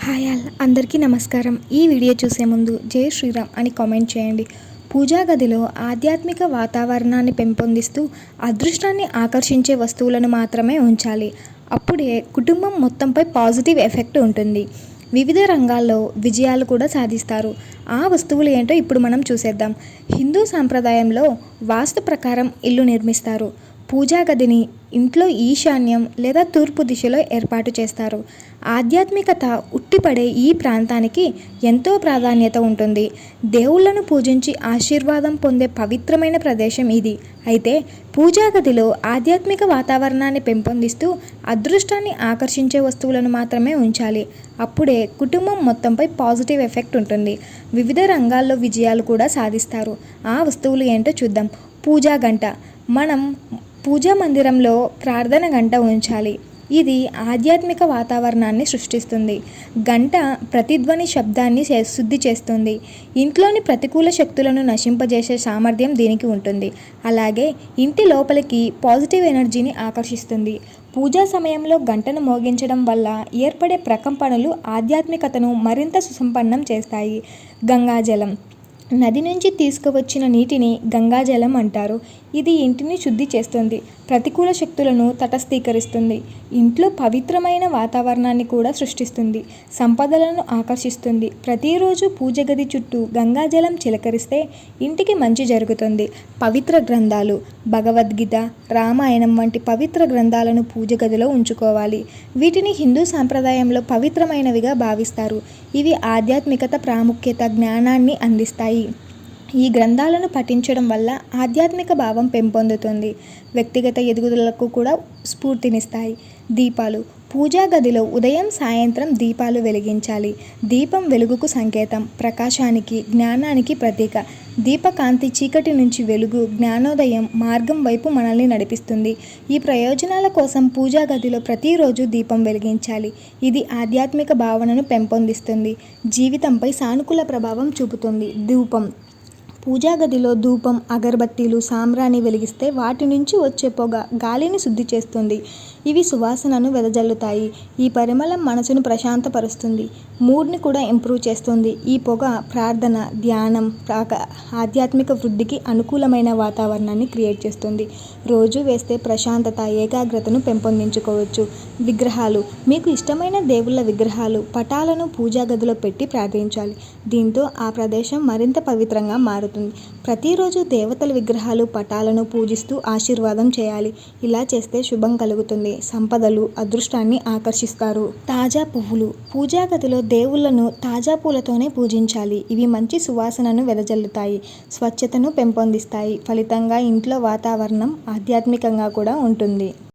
Hi all అందరికీ నమస్కారం. ఈ వీడియో చూసే ముందు జై శ్రీరామ్ అని కామెంట్ చేయండి. పూజా గదిలో ఆధ్యాత్మిక వాతావరణాన్ని పెంపొందిస్తూ అదృష్టాన్ని ఆకర్షించే వస్తువులను మాత్రమే ఉంచాలి. అప్పుడే కుటుంబం మొత్తంపై పాజిటివ్ ఎఫెక్ట్ ఉంటుంది. వివిధ రంగాల్లో విజయాలు కూడా సాధిస్తారు. ఆ వస్తువులు ఏంటో ఇప్పుడు మనం చూసేద్దాం. హిందూ సాంప్రదాయంలో వాస్తు ప్రకారం ఇల్లు నిర్మిస్తారు. పూజా గదిని ఇంట్లో ఈశాన్యం లేదా తూర్పు దిశలో ఏర్పాటు చేస్తారు. ఆధ్యాత్మికత ఉట్టిపడే ఈ ప్రాంతానికి ఎంతో ప్రాధాన్యత ఉంటుంది. దేవుళ్లను పూజించి ఆశీర్వాదం పొందే పవిత్రమైన ప్రదేశం ఇది. అయితే పూజా గదిలో ఆధ్యాత్మిక వాతావరణాన్ని పెంపొందిస్తూ అదృష్టాన్ని ఆకర్షించే వస్తువులను మాత్రమే ఉంచాలి. అప్పుడే కుటుంబం మొత్తంపై పాజిటివ్ ఎఫెక్ట్ ఉంటుంది. వివిధ రంగాల్లో విజయాలు కూడా సాధిస్తారు. ఆ వస్తువులు ఏంటో చూద్దాం. పూజా గంట. మనం పూజా మందిరంలో ప్రార్థన గంట ఉంచాలి. ఇది ఆధ్యాత్మిక వాతావరణాన్ని సృష్టిస్తుంది. గంట ప్రతిధ్వని శబ్దాన్ని శుద్ధి చేస్తుంది. ఇంట్లోని ప్రతికూల శక్తులను నశింపజేసే సామర్థ్యం దీనికి ఉంటుంది. అలాగే ఇంటి లోపలికి పాజిటివ్ ఎనర్జీని ఆకర్షిస్తుంది. పూజా సమయంలో గంటను మోగించడం వల్ల ఏర్పడే ప్రకంపనలు ఆధ్యాత్మికతను మరింత సుసంపన్నం చేస్తాయి. గంగాజలం. నది నుంచి తీసుకువచ్చిన నీటిని గంగాజలం అంటారు. ఇది ఇంటిని శుద్ధి చేస్తుంది. ప్రతికూల శక్తులను తటస్థీకరిస్తుంది. ఇంట్లో పవిత్రమైన వాతావరణాన్ని కూడా సృష్టిస్తుంది. సంపదలను ఆకర్షిస్తుంది. ప్రతిరోజు పూజ గది చుట్టూ గంగాజలం చిలకరిస్తే ఇంటికి మంచి జరుగుతుంది. పవిత్ర గ్రంథాలు. భగవద్గీత, రామాయణం వంటి పవిత్ర గ్రంథాలను పూజ గదిలో ఉంచుకోవాలి. వీటిని హిందూ సాంప్రదాయంలో పవిత్రమైనవిగా భావిస్తారు. ఇవి ఆధ్యాత్మికత, ప్రాముఖ్యత, జ్ఞానాన్ని అందిస్తాయి. ఈ గ్రంథాలను పఠించడం వల్ల ఆధ్యాత్మిక భావం పెంపొందుతుంది. వ్యక్తిగత ఎదుగుదలకు కూడా స్ఫూర్తినిస్తాయి. దీపాలు. పూజా గదిలో ఉదయం, సాయంత్రం దీపాలు వెలిగించాలి. దీపం వెలుగుకు సంకేతం, ప్రకాశానికి, జ్ఞానానికి ప్రతీక. దీపకాంతి చీకటి నుంచి వెలుగు, జ్ఞానోదయం మార్గం వైపు మనల్ని నడిపిస్తుంది. ఈ ప్రయోజనాల కోసం పూజా గదిలో ప్రతిరోజు దీపం వెలిగించాలి. ఇది ఆధ్యాత్మిక భావనను పెంపొందిస్తుంది. జీవితంపై సానుకూల ప్రభావం చూపుతుంది. ధూపం. పూజా గదిలో ధూపం, అగరబత్తీలు, సాంబ్రాణి వెలిగిస్తే వాటి నుంచి వచ్చే పొగ గాలిని శుద్ధి చేస్తుంది. ఇవి సువాసనను వెదజల్లుతాయి. ఈ పరిమళం మనసును ప్రశాంతపరుస్తుంది. మూడ్ని కూడా ఇంప్రూవ్ చేస్తుంది. ఈ పొగ ప్రార్థన, ధ్యానం, ఆధ్యాత్మిక వృద్ధికి అనుకూలమైన వాతావరణాన్ని క్రియేట్ చేస్తుంది. రోజు వేస్తే ప్రశాంతత, ఏకాగ్రతను పెంపొందించుకోవచ్చు. విగ్రహాలు. మీకు ఇష్టమైన దేవుళ్ళ విగ్రహాలు, పటాలను పూజా గదిలో పెట్టి ప్రార్థించాలి. దీంతో ఆ ప్రదేశం మరింత పవిత్రంగా మారుతుంది. ప్రతిరోజు దేవతల విగ్రహాలు, పటాలను పూజిస్తూ ఆశీర్వాదం చేయాలి. ఇలా చేస్తే శుభం కలుగుతుంది. సంపదలు, అదృష్టాన్ని ఆకర్షిస్తారు. తాజా పువ్వులు. పూజా గదిలో దేవుళ్లను తాజా పూలతోనే పూజించాలి. ఇవి మంచి సువాసనను వెదజల్లుతాయి, స్వచ్ఛతను పెంపొందిస్తాయి. ఫలితంగా ఇంట్లో వాతావరణం ఆధ్యాత్మికంగా కూడా ఉంటుంది.